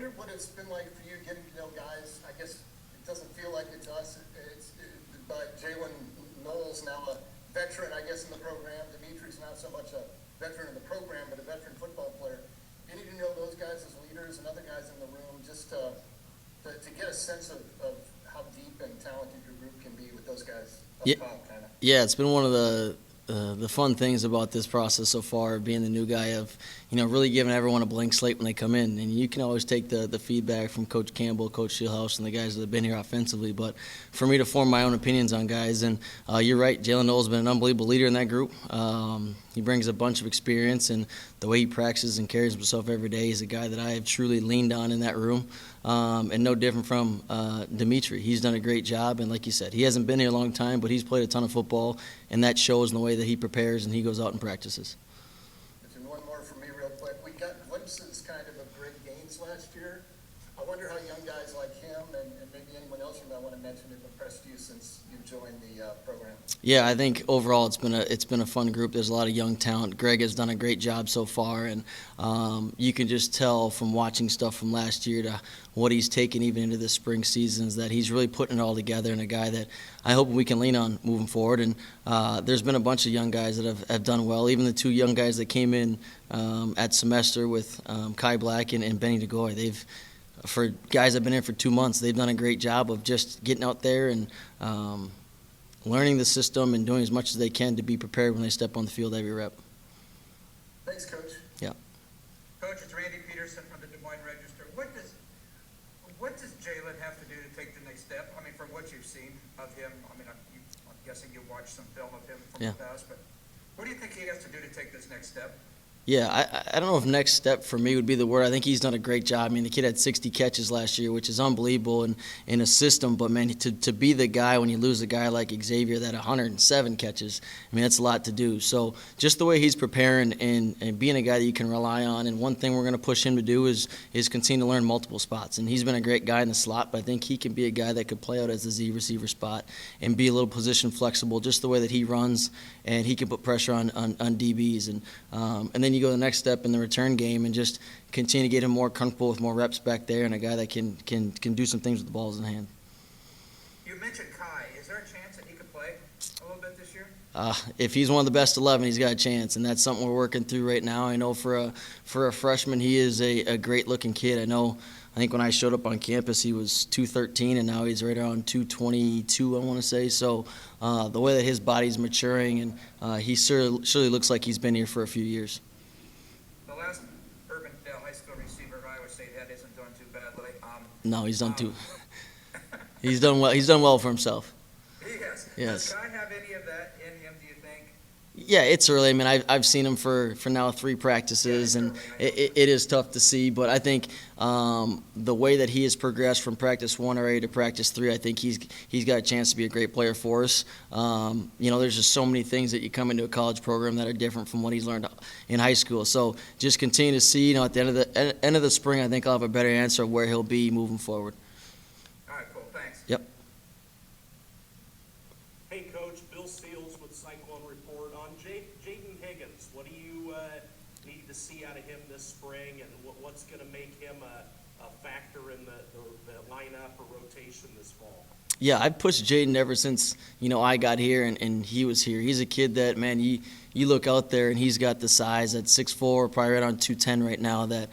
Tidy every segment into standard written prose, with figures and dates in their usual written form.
wonder what it's been like for you getting to know guys. I guess it doesn't feel like it's us, but Jalen Knowles now a veteran, I guess, in the program. Dimitri's not so much a veteran in the program, but a veteran football player. Getting to know those guys as leaders and other guys in the room, just to get a sense of how deep and talented your group can be with those guys up top, kind of. Yeah, it's been one of the fun things about this process so far, being the new guy, of really giving everyone a blank slate when they come in. And you can always take the feedback from Coach Campbell, Coach Shieldhouse, and the guys that have been here offensively. But for me to form my own opinions on guys, and you're right, Jalen Knowles has been an unbelievable leader in that group. He brings a bunch of experience, and the way he practices and carries himself every day, he's a guy that I have truly leaned on in that room. And no different from Dimitri. He's done a great job, and like you said, he hasn't been here a long time, but he's played a ton of football, and that shows in the way that he prepares and he goes out and practices. And one more from me real quick. We got glimpses kind of Greg Gaines last year. I wonder how young guys like him and maybe anyone else you might want to mention have impressed you since you've joined the program. Yeah, I think overall it's been a fun group. There's a lot of young talent. Greg has done a great job so far, and you can just tell from watching stuff from last year to what he's taken even into the spring seasons that he's really putting it all together, and a guy that I hope we can lean on moving forward. And there's been a bunch of young guys that have done well. Even the two young guys that came in at semester with Kai Black and Benny DeGoy, for guys that have been in for 2 months, they've done a great job of just getting out there and learning the system and doing as much as they can to be prepared when they step on the field every rep. Thanks, Coach. Yeah. Coach, it's Randy Peterson from the Des Moines Register. What does Jalen have to do to take the next step? I mean, from what you've seen of him, I mean, I'm guessing you watched some film of him from the past, but what do you think he has to do to take this next step? Yeah, I don't know if next step for me would be the word. I think he's done a great job. I mean, the kid had 60 catches last year, which is unbelievable in a system. But, man, to be the guy when you lose a guy like Xavier that 107 catches, I mean, that's a lot to do. So just the way he's preparing and being a guy that you can rely on. And one thing we're going to push him to do is continue to learn multiple spots. And he's been a great guy in the slot, but I think he can be a guy that could play out as the Z receiver spot and be a little position flexible, just the way that he runs, and he can put pressure on DBs. And then you go to the next step in the return game and just continue to get him more comfortable with more reps back there, and a guy that can do some things with the balls in hand. You mentioned Kai. Is there a chance that he could play a little bit this year? If he's one of the best 11, he's got a chance, and that's something we're working through right now. I know for a freshman, he is a great-looking kid. I think when I showed up on campus, he was 213, and now he's right around 222, I want to say. So the way that his body's maturing, and he surely looks like he's been here for a few years. The last Urbandale High School receiver Iowa State had isn't doing too badly. No, he's done too. He's done well. He's done well for himself. He has. Yes. Does Kai have any of that in him, do you think? Yeah, it's early. I mean, I've seen him for now 3 practices, and it is tough to see. But I think the way that he has progressed from practice 1 already to practice 3, I think he's got a chance to be a great player for us. There's just so many things that you come into a college program that are different from what he's learned in high school. So just continue to see. At the end of the spring, I think I'll have a better answer of where he'll be moving forward. All right, cool. Thanks. Yep. Hey, Coach, Bill Seals with Cyclone Report. On Jaden Higgins, what do you need to see out of him this spring, and what's going to make him a factor in the lineup or rotation this fall? Yeah, I've pushed Jaden ever since, I got here and he was here. He's a kid that, man, you look out there and he's got the size at 6'4", probably right on 210 right now, that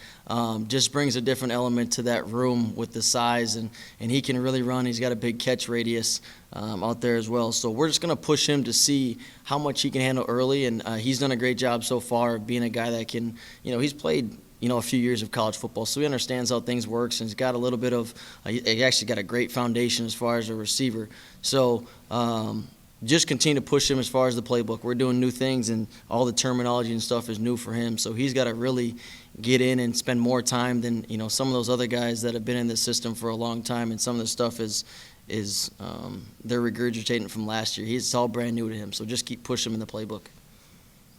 just brings a different element to that room with the size, and he can really run. He's got a big catch radius out there as well. So we're just going to push him to see how much he can handle early, and he's done a great job so far of being a guy that can, he's played a few years of college football, so he understands how things works, and he's got a little bit of he actually got a great foundation as far as a receiver. So just continue to push him as far as the playbook. We're doing new things, and all the terminology and stuff is new for him, so he's got to really get in and spend more time than some of those other guys that have been in the system for a long time, and some of the stuff is they're regurgitating from last year. It's all brand new to him, so just keep pushing him in the playbook.